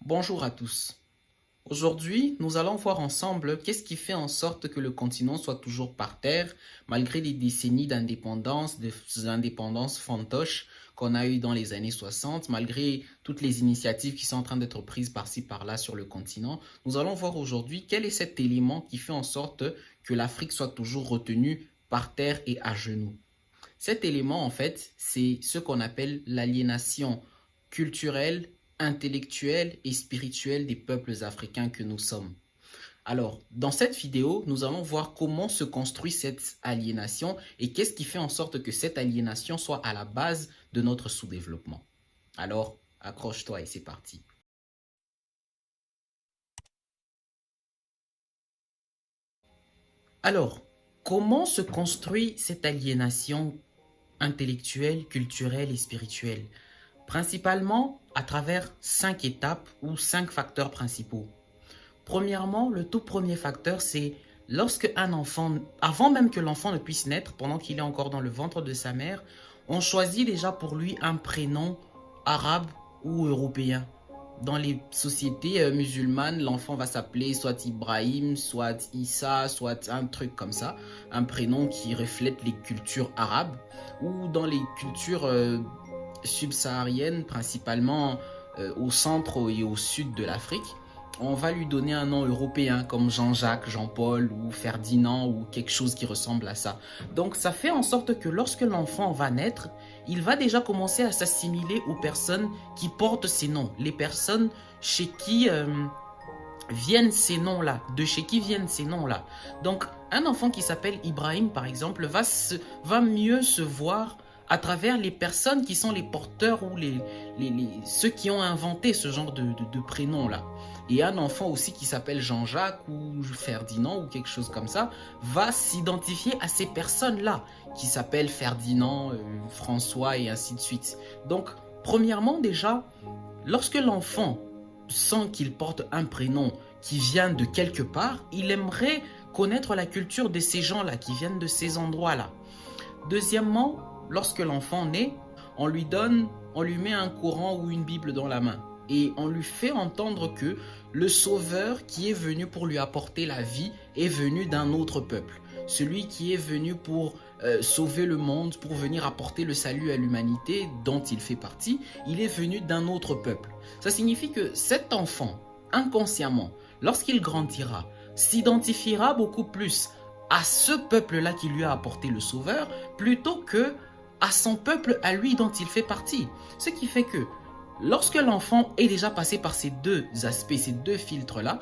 Bonjour à tous. Aujourd'hui, nous allons voir ensemble qu'est-ce qui fait en sorte que le continent soit toujours par terre, malgré les décennies d'indépendance, des indépendances fantoches qu'on a eues dans les années 60, malgré toutes les initiatives qui sont en train d'être prises par-ci par-là sur le continent. Nous allons voir aujourd'hui quel est cet élément qui fait en sorte que l'Afrique soit toujours retenue par terre et à genoux. Cet élément, en fait, c'est ce qu'on appelle l'aliénation culturelle, intellectuelle et spirituelle des peuples africains que nous sommes. Alors, dans cette vidéo, nous allons voir comment se construit cette aliénation et qu'est-ce qui fait en sorte que cette aliénation soit à la base de notre sous-développement. Alors, accroche-toi et c'est parti. Alors, comment se construit cette aliénation intellectuelle, culturelle et spirituelle? Principalement à travers 5 étapes ou 5 facteurs principaux. Premièrement, le tout premier facteur, c'est lorsque un enfant, avant même que l'enfant ne puisse naître, pendant qu'il est encore dans le ventre de sa mère, on choisit déjà pour lui un prénom arabe ou européen. Dans les sociétés musulmanes, l'enfant va s'appeler soit Ibrahim, soit Issa, soit un truc comme ça, un prénom qui reflète les cultures arabes, ou dans les cultures subsaharienne, principalement au centre et au sud de l'Afrique, on va lui donner un nom européen comme Jean-Jacques, Jean-Paul ou Ferdinand ou quelque chose qui ressemble à ça. Donc ça fait en sorte que lorsque l'enfant va naître, il va déjà commencer à s'assimiler aux personnes qui portent ces noms, les personnes chez qui viennent ces noms-là, de chez qui viennent ces noms-là. Donc un enfant qui s'appelle Ibrahim par exemple va mieux se voir à travers les personnes qui sont les porteurs ou ceux qui ont inventé ce genre de prénoms-là. Et un enfant aussi qui s'appelle Jean-Jacques ou Ferdinand ou quelque chose comme ça va s'identifier à ces personnes-là qui s'appellent Ferdinand, François et ainsi de suite. Donc, premièrement déjà, lorsque l'enfant sent qu'il porte un prénom qui vient de quelque part, il aimerait connaître la culture de ces gens-là qui viennent de ces endroits-là. Deuxièmement, lorsque l'enfant naît, on lui met un Coran ou une Bible dans la main et on lui fait entendre que le Sauveur qui est venu pour lui apporter la vie est venu d'un autre peuple. Celui qui est venu pour sauver le monde, pour venir apporter le salut à l'humanité dont il fait partie, il est venu d'un autre peuple. Ça signifie que cet enfant, inconsciemment, lorsqu'il grandira, s'identifiera beaucoup plus à ce peuple-là qui lui a apporté le Sauveur plutôt que à son peuple à lui dont il fait partie. Ce qui fait que lorsque l'enfant est déjà passé par ces deux aspects, ces deux filtres-là,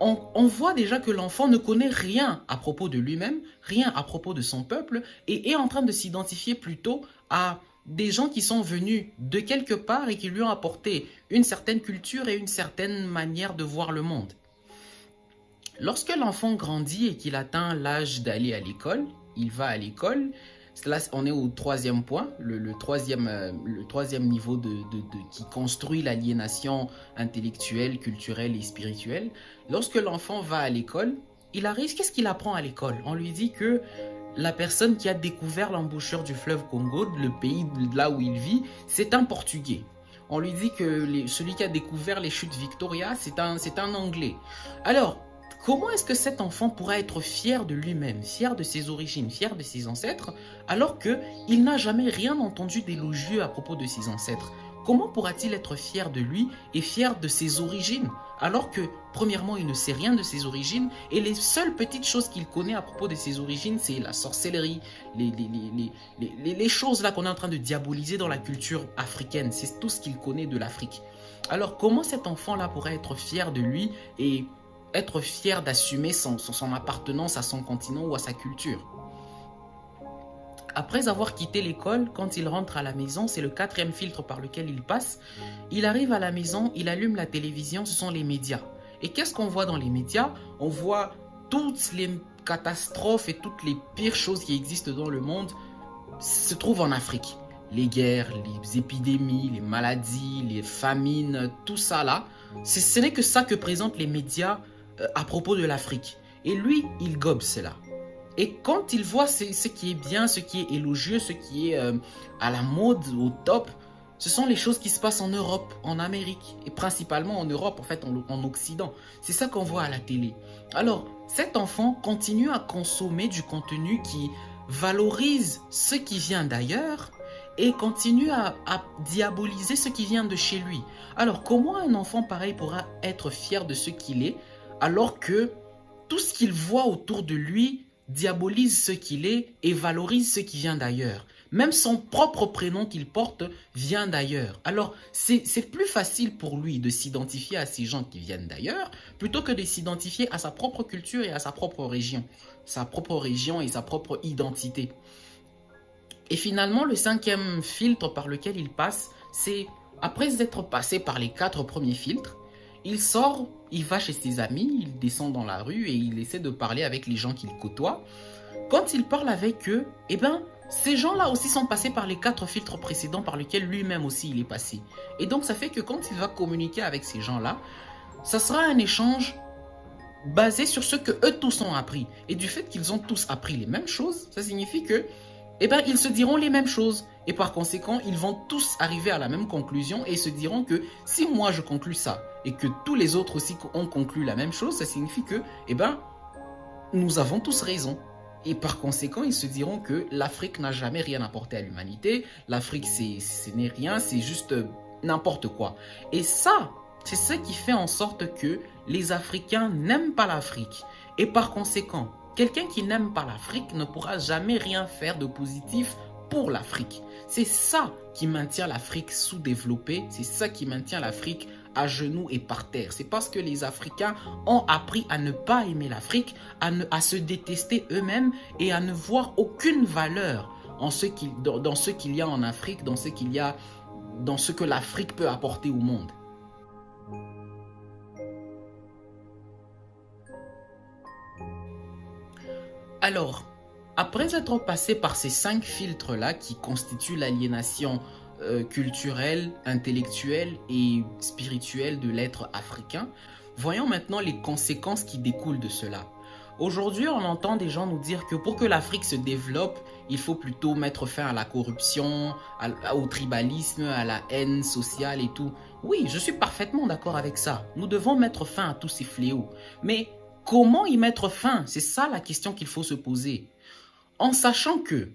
on voit déjà que l'enfant ne connaît rien à propos de lui-même, rien à propos de son peuple, et est en train de s'identifier plutôt à des gens qui sont venus de quelque part et qui lui ont apporté une certaine culture et une certaine manière de voir le monde. Lorsque l'enfant grandit et qu'il atteint l'âge d'aller à l'école, il va à l'école. Là, on est au troisième point, le troisième niveau qui construit l'aliénation intellectuelle, culturelle et spirituelle. Lorsque l'enfant va à l'école, il arrive, qu'est-ce qu'il apprend à l'école? On lui dit que la personne qui a découvert l'embouchure du fleuve Congo, le pays là où il vit, c'est un Portugais. On lui dit que celui qui a découvert les chutes Victoria, c'est un Anglais. Alors, comment est-ce que cet enfant pourra être fier de lui-même, fier de ses origines, fier de ses ancêtres, alors qu'il n'a jamais rien entendu d'élogieux à propos de ses ancêtres? Comment pourra-t-il être fier de lui et fier de ses origines, alors que, premièrement, il ne sait rien de ses origines et les seules petites choses qu'il connaît à propos de ses origines, c'est la sorcellerie, les choses là qu'on est en train de diaboliser dans la culture africaine, c'est tout ce qu'il connaît de l'Afrique. Alors, comment cet enfant-là pourrait être fier de lui et être fier d'assumer son appartenance à son continent ou à sa culture? Après avoir quitté l'école, quand il rentre à la maison, c'est le quatrième filtre par lequel il passe. Il arrive à la maison, il allume la télévision, ce sont les médias. Et qu'est-ce qu'on voit dans les médias? On voit toutes les catastrophes et toutes les pires choses qui existent dans le monde se trouvent en Afrique. Les guerres, les épidémies, les maladies, les famines, tout ça là, ce n'est que ça que présentent les médias à propos de l'Afrique. Et lui, il gobe cela. Et quand il voit ce qui est bien, ce qui est élogieux, ce qui est à la mode, au top, Ce sont les choses qui se passent en Europe, en Amérique, et principalement en Europe, en fait, en Occident. C'est ça qu'on voit à la télé. Alors, cet enfant continue à consommer du contenu qui valorise ce qui vient d'ailleurs et continue à diaboliser ce qui vient de chez lui. Alors, comment un enfant pareil pourra être fier de ce qu'il est alors que tout ce qu'il voit autour de lui diabolise ce qu'il est et valorise ce qui vient d'ailleurs. Même son propre prénom qu'il porte vient d'ailleurs. Alors, c'est plus facile pour lui de s'identifier à ces gens qui viennent d'ailleurs plutôt que de s'identifier à sa propre culture et à sa propre région. Sa propre région et sa propre identité. Et finalement, le cinquième filtre par lequel il passe, c'est après être passé par les 4 premiers filtres, il sort, il va chez ses amis, il descend dans la rue et il essaie de parler avec les gens qu'il côtoie. Quand il parle avec eux, eh ben, ces gens-là aussi sont passés par les 4 filtres précédents par lesquels lui-même aussi il est passé. Et donc ça fait que quand il va communiquer avec ces gens-là, ça sera un échange basé sur ce que eux tous ont appris. Et du fait qu'ils ont tous appris les mêmes choses, ça signifie que eh ben, ils se diront les mêmes choses. Et par conséquent, ils vont tous arriver à la même conclusion et se diront que si moi je conclus ça et que tous les autres aussi ont conclu la même chose, ça signifie que eh ben, nous avons tous raison. Et par conséquent, ils se diront que l'Afrique n'a jamais rien apporté à l'humanité. L'Afrique, ce n'est rien, c'est juste n'importe quoi. Et ça, c'est ce qui fait en sorte que les Africains n'aiment pas l'Afrique. Et par conséquent, quelqu'un qui n'aime pas l'Afrique ne pourra jamais rien faire de positif pour l'Afrique. C'est ça qui maintient l'Afrique sous-développée, c'est ça qui maintient l'Afrique à genoux et par terre. C'est parce que les Africains ont appris à ne pas aimer l'Afrique, à se détester eux-mêmes et à ne voir aucune valeur dans ce qu'il y a en Afrique, dans ce que l'Afrique peut apporter au monde. Alors, après être passé par ces 5 filtres-là qui constituent l'aliénation culturelle, intellectuelle et spirituelle de l'être africain, voyons maintenant les conséquences qui découlent de cela. Aujourd'hui, on entend des gens nous dire que pour que l'Afrique se développe, il faut plutôt mettre fin à la corruption, au tribalisme, à la haine sociale et tout. Oui, je suis parfaitement d'accord avec ça. Nous devons mettre fin à tous ces fléaux. Mais comment y mettre fin? C'est ça la question qu'il faut se poser. En sachant que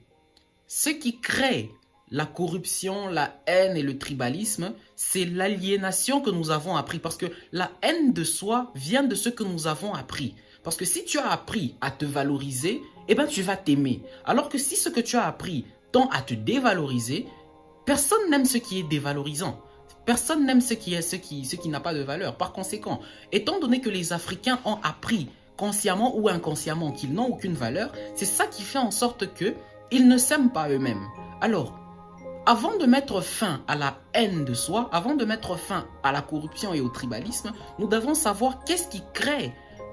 ce qui crée la corruption, la haine et le tribalisme, c'est l'aliénation que nous avons appris. Parce que la haine de soi vient de ce que nous avons appris. Parce que si tu as appris à te valoriser, eh ben tu vas t'aimer. Alors que si ce que tu as appris tend à te dévaloriser, personne n'aime ce qui est dévalorisant. Personne n'aime ce qui n'a pas de valeur. Par conséquent, étant donné que les Africains ont appris consciemment ou inconsciemment qu'ils n'ont aucune valeur, c'est ça qui fait en sorte qu'ils ne s'aiment pas eux-mêmes. Alors, avant de mettre fin à la haine de soi, avant de mettre fin à la corruption et au tribalisme, nous devons savoir qu'est-ce qui crée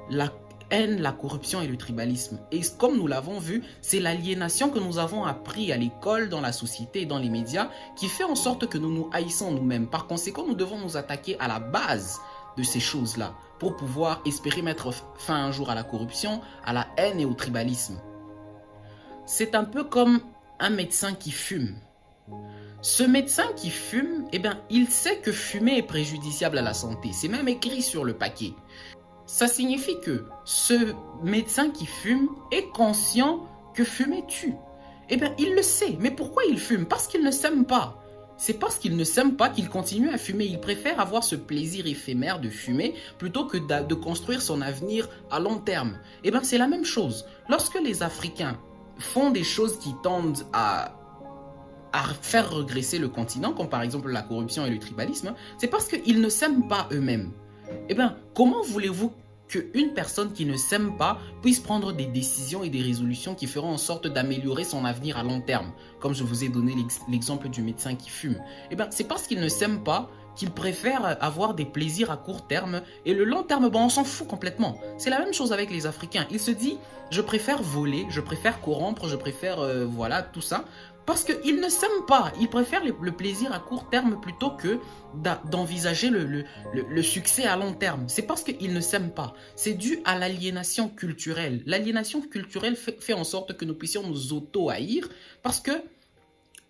la haine, la corruption et le tribalisme. Et comme nous l'avons vu, c'est l'aliénation que nous avons appris à l'école, dans la société et dans les médias qui fait en sorte que nous nous haïssons nous-mêmes. Par conséquent, nous devons nous attaquer à la base de ces choses-là pour pouvoir espérer mettre fin un jour à la corruption, à la haine et au tribalisme. C'est un peu comme un médecin qui fume. Ce médecin qui fume, eh bien, il sait que fumer est préjudiciable à la santé. C'est même écrit sur le paquet. Ça signifie que ce médecin qui fume est conscient que fumer tue. Eh bien, il le sait. Mais pourquoi il fume? Parce qu'il ne s'aime pas. C'est parce qu'il ne s'aime pas qu'il continue à fumer. Il préfère avoir ce plaisir éphémère de fumer plutôt que de construire son avenir à long terme. Eh bien, c'est la même chose. Lorsque les Africains font des choses qui tendent à faire regresser le continent, comme par exemple la corruption et le tribalisme, c'est parce qu'ils ne s'aiment pas eux-mêmes. Eh bien, comment voulez-vous qu'une personne qui ne s'aime pas puisse prendre des décisions et des résolutions qui feront en sorte d'améliorer son avenir à long terme? Comme je vous ai donné l'exemple du médecin qui fume. Eh bien, c'est parce qu'il ne s'aime pas qu'il préfère avoir des plaisirs à court terme et le long terme, bon, on s'en fout complètement. C'est la même chose avec les Africains. Ils se disent, je préfère voler, je préfère corrompre, je préfère, voilà, tout ça. Parce qu'ils ne s'aiment pas. Ils préfèrent le plaisir à court terme plutôt que d'envisager le succès à long terme. C'est parce qu'ils ne s'aiment pas. C'est dû à l'aliénation culturelle. L'aliénation culturelle fait en sorte que nous puissions nous auto-haïr parce que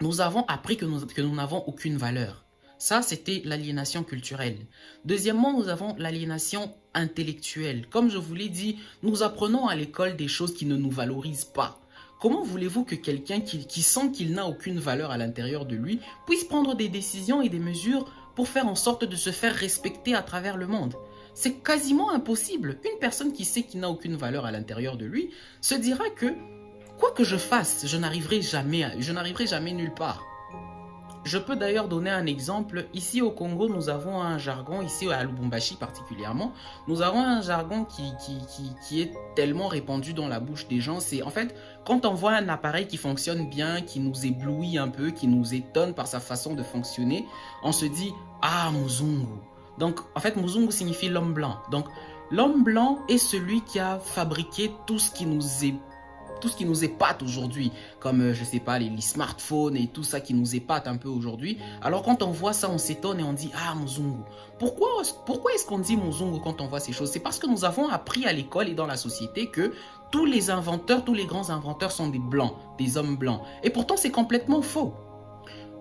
nous avons appris que nous n'avons aucune valeur. Ça, c'était l'aliénation culturelle. Deuxièmement, nous avons l'aliénation intellectuelle. Comme je vous l'ai dit, nous apprenons à l'école des choses qui ne nous valorisent pas. Comment voulez-vous que quelqu'un qui sent qu'il n'a aucune valeur à l'intérieur de lui puisse prendre des décisions et des mesures pour faire en sorte de se faire respecter à travers le monde? C'est quasiment impossible. Une personne qui sait qu'il n'a aucune valeur à l'intérieur de lui se dira que quoi que je fasse, je n'arriverai jamais nulle part. Je peux d'ailleurs donner un exemple. Ici au Congo, nous avons un jargon, ici à Lubumbashi particulièrement, nous avons un jargon qui est tellement répandu dans la bouche des gens. C'est en fait, quand on voit un appareil qui fonctionne bien, qui nous éblouit un peu, qui nous étonne par sa façon de fonctionner, on se dit « Ah, Muzungu ». Donc, en fait, Muzungu signifie l'homme blanc. Donc, l'homme blanc est celui qui a fabriqué tout ce qui nous épate aujourd'hui, comme, je sais pas, les smartphones et tout ça qui nous épate un peu aujourd'hui. Alors quand on voit ça, on s'étonne et on dit « Ah, Muzungu ». Pourquoi est-ce qu'on dit Muzungu quand on voit ces choses? C'est parce que nous avons appris à l'école et dans la société que tous les inventeurs, tous les grands inventeurs sont des blancs, des hommes blancs. Et pourtant, c'est complètement faux.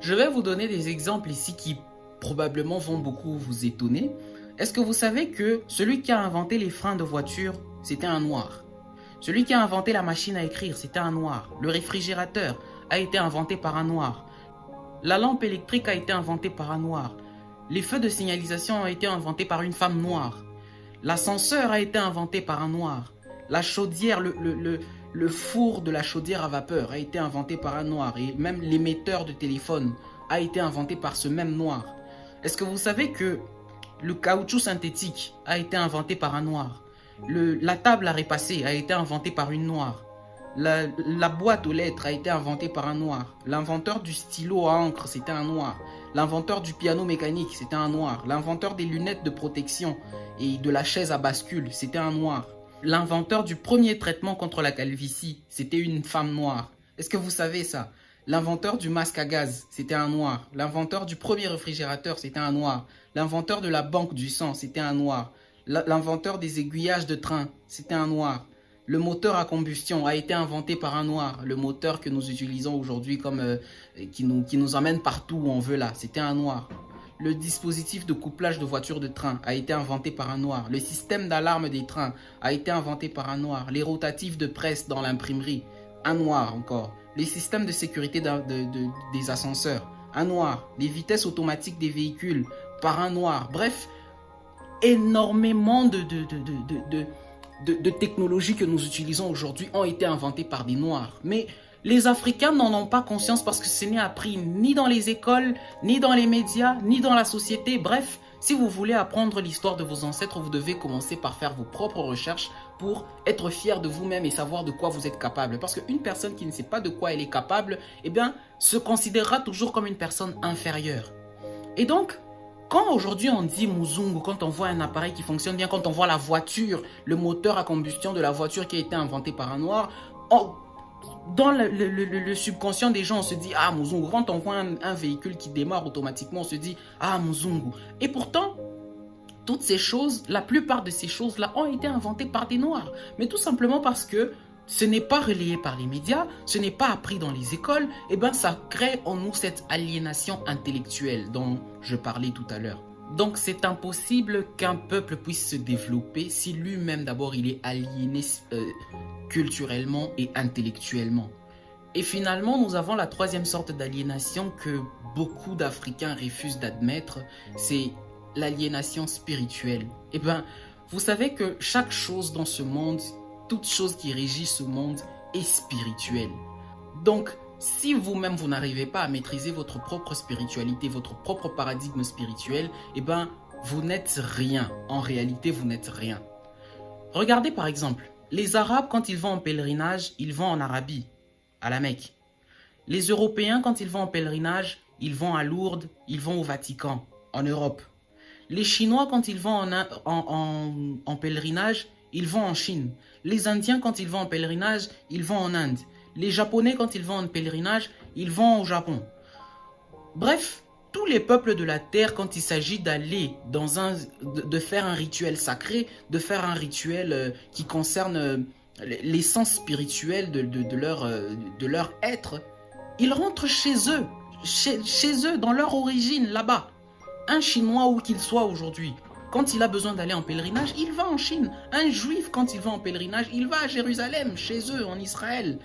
Je vais vous donner des exemples ici qui probablement vont beaucoup vous étonner. Est-ce que vous savez que celui qui a inventé les freins de voiture, c'était un noir? Celui qui a inventé la machine à écrire, c'était un noir. Le réfrigérateur a été inventé par un noir. La lampe électrique a été inventée par un noir. Les feux de signalisation ont été inventés par une femme noire. L'ascenseur a été inventé par un noir. La chaudière, le four de la chaudière à vapeur a été inventé par un noir. Et même l'émetteur de téléphone a été inventé par ce même noir. Est-ce que vous savez que le caoutchouc synthétique a été inventé par un noir? La table à repasser a été inventée par une noire. La boîte aux lettres a été inventée par un noir. L'inventeur du stylo à encre, c'était un noir. L'inventeur du piano mécanique, c'était un noir. L'inventeur des lunettes de protection et de la chaise à bascule, c'était un noir. L'inventeur du premier traitement contre la calvitie, c'était une femme noire. Est-ce que vous savez ça? L'inventeur du masque à gaz, c'était un noir. L'inventeur du premier réfrigérateur, c'était un noir. L'inventeur de la banque du sang, c'était un noir. L'inventeur des aiguillages de train, c'était un noir. Le moteur à combustion a été inventé par un noir. Le moteur que nous utilisons aujourd'hui qui nous emmène partout où on veut là, c'était un noir. Le dispositif de couplage de voitures de train a été inventé par un noir. Le système d'alarme des trains a été inventé par un noir. Les rotatifs de presse dans l'imprimerie, un noir encore. Les systèmes de sécurité des ascenseurs, un noir. Les vitesses automatiques des véhicules, par un noir. Bref, énormément de technologies que nous utilisons aujourd'hui ont été inventées par des noirs. Mais les Africains n'en ont pas conscience parce que ce n'est appris ni dans les écoles, ni dans les médias, ni dans la société. Bref, si vous voulez apprendre l'histoire de vos ancêtres, vous devez commencer par faire vos propres recherches pour être fier de vous-même et savoir de quoi vous êtes capable. Parce qu'une personne qui ne sait pas de quoi elle est capable, eh bien, se considérera toujours comme une personne inférieure. Et donc, quand aujourd'hui on dit Muzungu, quand on voit un appareil qui fonctionne bien, quand on voit la voiture, le moteur à combustion de la voiture qui a été inventé par un noir, dans le subconscient des gens, on se dit « Ah, Muzungu ». Quand on voit un véhicule qui démarre automatiquement, on se dit « Ah, Muzungu ». Et pourtant, toutes ces choses, la plupart de ces choses-là ont été inventées par des noirs. Mais tout simplement parce que ce n'est pas relayé par les médias, ce n'est pas appris dans les écoles, et bien ça crée en nous cette aliénation intellectuelle dont je parlais tout à l'heure. Donc c'est impossible qu'un peuple puisse se développer si lui-même d'abord il est aliéné culturellement et intellectuellement. Et finalement, nous avons la troisième sorte d'aliénation que beaucoup d'Africains refusent d'admettre, c'est l'aliénation spirituelle. Et bien, vous savez que chaque chose dans ce monde, toute chose qui régit ce monde est spirituelle. Donc, si vous-même vous n'arrivez pas à maîtriser votre propre spiritualité, votre propre paradigme spirituel, eh ben, vous n'êtes rien. En réalité, vous n'êtes rien. Regardez par exemple, les Arabes, quand ils vont en pèlerinage, ils vont en Arabie, à la Mecque. Les Européens, quand ils vont en pèlerinage, ils vont à Lourdes, ils vont au Vatican, en Europe. Les Chinois, quand ils vont en pèlerinage, ils vont en Chine. Les Indiens, quand ils vont en pèlerinage, ils vont en Inde. Les Japonais, quand ils vont en pèlerinage, ils vont au Japon. Bref, tous les peuples de la terre, quand il s'agit d'aller de faire un rituel sacré, de faire un rituel qui concerne l'essence spirituelle de leur être, Ils rentrent chez eux, chez eux, dans leur origine, là-bas. Un Chinois, où qu'il soit aujourd'hui, quand il a besoin d'aller en pèlerinage, il va en Chine. Un Juif, quand il va en pèlerinage, il va à Jérusalem, chez eux, en Israël.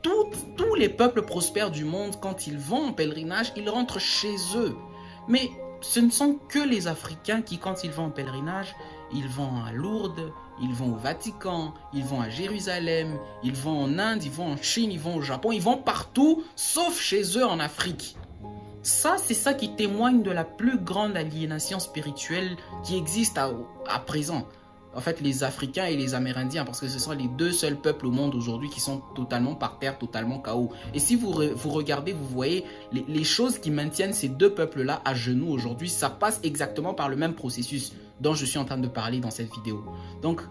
Tous les peuples prospères du monde, quand ils vont en pèlerinage, ils rentrent chez eux. Mais ce ne sont que les Africains qui, quand ils vont en pèlerinage, ils vont à Lourdes, ils vont au Vatican, ils vont à Jérusalem, ils vont en Inde, ils vont en Chine, ils vont au Japon, ils vont partout, sauf chez eux en Afrique. Ça, c'est ça qui témoigne de la plus grande aliénation spirituelle qui existe à présent. En fait, les Africains et les Amérindiens, parce que ce sont les deux seuls peuples au monde aujourd'hui qui sont totalement par terre, totalement KO. Et si vous regardez, vous voyez les choses qui maintiennent ces deux peuples-là à genoux aujourd'hui, ça passe exactement par le même processus dont je suis en train de parler dans cette vidéo. Donc,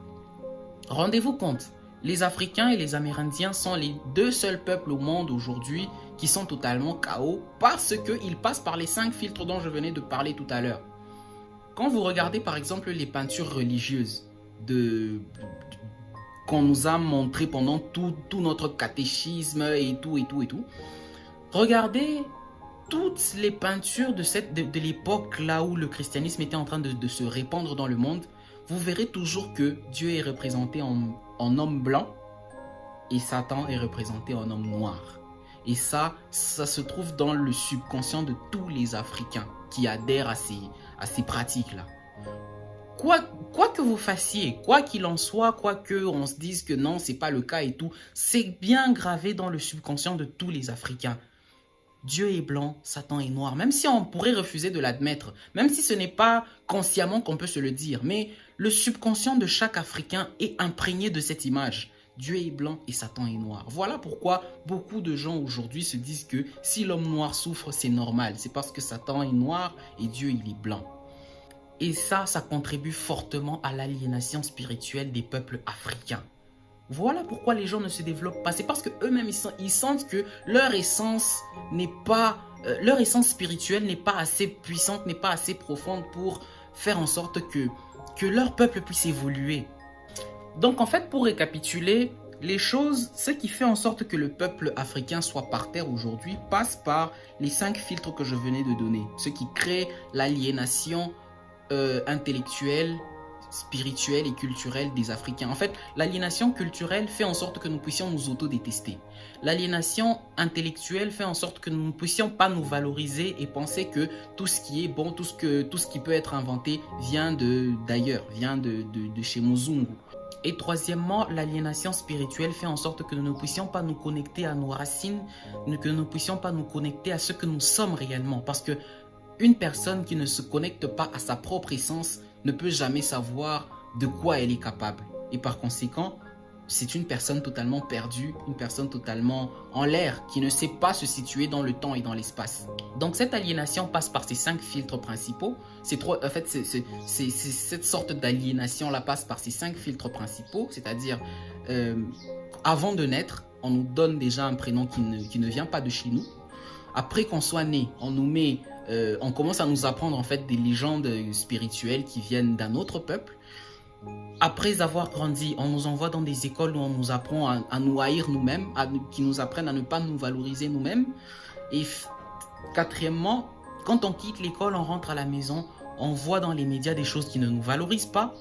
rendez-vous compte, les Africains et les Amérindiens sont les deux seuls peuples au monde aujourd'hui qui sont totalement KO parce qu'ils passent par les 5 filtres dont je venais de parler tout à l'heure. Quand vous regardez par exemple les peintures religieuses qu'on nous a montrées pendant tout notre catéchisme et tout, regardez toutes les peintures de l'époque là où le christianisme était en train de se répandre dans le monde, vous verrez toujours que Dieu est représenté en homme blanc et Satan est représenté en homme noir. Et ça se trouve dans le subconscient de tous les Africains qui adhèrent à ces pratiques-là. Quoi que vous fassiez, quoi qu'il en soit, quoi qu'on se dise que non, c'est pas le cas et tout, c'est bien gravé dans le subconscient de tous les Africains. Dieu est blanc, Satan est noir, même si on pourrait refuser de l'admettre, même si ce n'est pas consciemment qu'on peut se le dire, mais le subconscient de chaque Africain est imprégné de cette image. Dieu est blanc et Satan est noir. Voilà pourquoi beaucoup de gens aujourd'hui se disent que si l'homme noir souffre, c'est normal. C'est parce que Satan est noir et Dieu il est blanc. Et ça contribue fortement à l'aliénation spirituelle des peuples africains. Voilà pourquoi les gens ne se développent pas. C'est parce qu'eux-mêmes, ils sentent que leur essence spirituelle n'est pas assez puissante, n'est pas assez profonde pour faire en sorte que leur peuple puisse évoluer. Donc en fait, pour récapituler les choses, ce qui fait en sorte que le peuple africain soit par terre aujourd'hui passe par les 5 filtres que je venais de donner. Ce qui crée l'aliénation intellectuelle, spirituelle et culturelle des Africains. En fait, l'aliénation culturelle fait en sorte que nous puissions nous auto-détester. L'aliénation intellectuelle fait en sorte que nous ne puissions pas nous valoriser et penser que tout ce qui est bon, tout ce qui peut être inventé vient d'ailleurs, vient de chez Muzungu. Et troisièmement, l'aliénation spirituelle fait en sorte que nous ne puissions pas nous connecter à nos racines, que nous ne puissions pas nous connecter à ce que nous sommes réellement. Parce que une personne qui ne se connecte pas à sa propre essence ne peut jamais savoir de quoi elle est capable. Et par conséquent, c'est une personne totalement perdue, une personne totalement en l'air, qui ne sait pas se situer dans le temps et dans l'espace. Donc cette aliénation passe par ces 5 filtres principaux. Cette sorte d'aliénation-là passe par ces 5 filtres principaux, c'est-à-dire avant de naître, on nous donne déjà un prénom qui ne vient pas de chez nous. Après qu'on soit né, on commence à nous apprendre en fait des légendes spirituelles qui viennent d'un autre peuple. Après avoir grandi, on nous envoie dans des écoles où on nous apprend à nous haïr nous-mêmes, qui nous apprennent à ne pas nous valoriser nous-mêmes. Et quatrièmement, quand on quitte l'école, on rentre à la maison, on voit dans les médias des choses qui ne nous valorisent pas,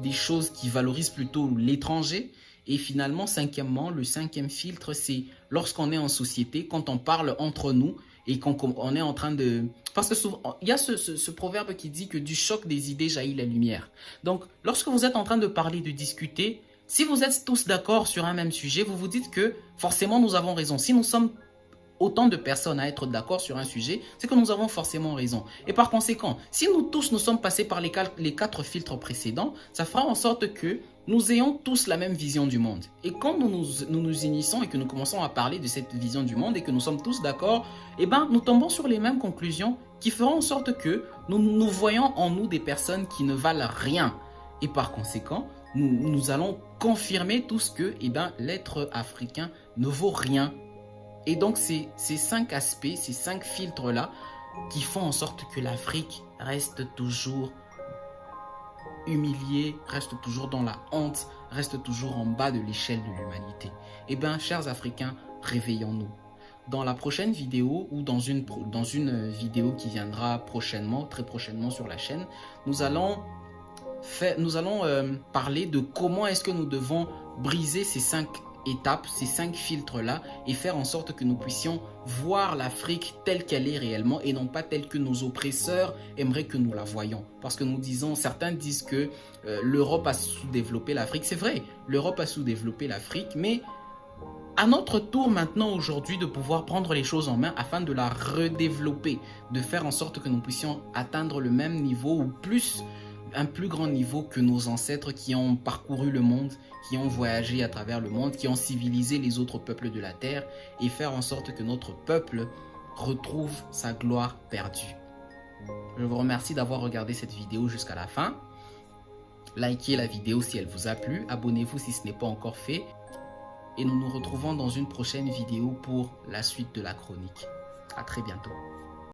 des choses qui valorisent plutôt l'étranger. Et finalement, cinquièmement, le 5e filtre, c'est lorsqu'on est en société, quand on parle entre nous et qu'on est en train de... Parce que souvent, il y a ce proverbe qui dit que du choc des idées jaillit la lumière. Donc, lorsque vous êtes en train de parler, de discuter, si vous êtes tous d'accord sur un même sujet, vous vous dites que forcément nous avons raison. Si nous sommes autant de personnes à être d'accord sur un sujet, c'est que nous avons forcément raison. Et par conséquent, si nous tous nous sommes passés par les 4 filtres précédents, ça fera en sorte que nous ayons tous la même vision du monde. Et quand nous nous unissons et que nous commençons à parler de cette vision du monde et que nous sommes tous d'accord, eh ben, nous tombons sur les mêmes conclusions qui feront en sorte que nous voyons en nous des personnes qui ne valent rien. Et par conséquent, nous allons confirmer tous que l'être africain ne vaut rien. Et donc, c'est ces 5 aspects, ces 5 filtres-là qui font en sorte que l'Afrique reste toujours humiliée, reste toujours dans la honte, reste toujours en bas de l'échelle de l'humanité. Eh bien, chers Africains, réveillons-nous. dans la prochaine vidéo ou dans une vidéo qui viendra prochainement, très prochainement sur la chaîne, nous allons parler de comment est-ce que nous devons briser ces 5 étapes, ces 5 filtres-là et faire en sorte que nous puissions voir l'Afrique telle qu'elle est réellement et non pas telle que nos oppresseurs aimeraient que nous la voyions. Parce que certains disent que l'Europe a sous-développé l'Afrique. C'est vrai, l'Europe a sous-développé l'Afrique, mais à notre tour maintenant aujourd'hui de pouvoir prendre les choses en main afin de la redévelopper, de faire en sorte que nous puissions atteindre le même niveau ou un plus grand niveau que nos ancêtres qui ont parcouru le monde, qui ont voyagé à travers le monde, qui ont civilisé les autres peuples de la terre et faire en sorte que notre peuple retrouve sa gloire perdue. Je vous remercie d'avoir regardé cette vidéo jusqu'à la fin. Likez la vidéo si elle vous a plu, abonnez-vous si ce n'est pas encore fait. Et nous nous retrouvons dans une prochaine vidéo pour la suite de la chronique. À très bientôt.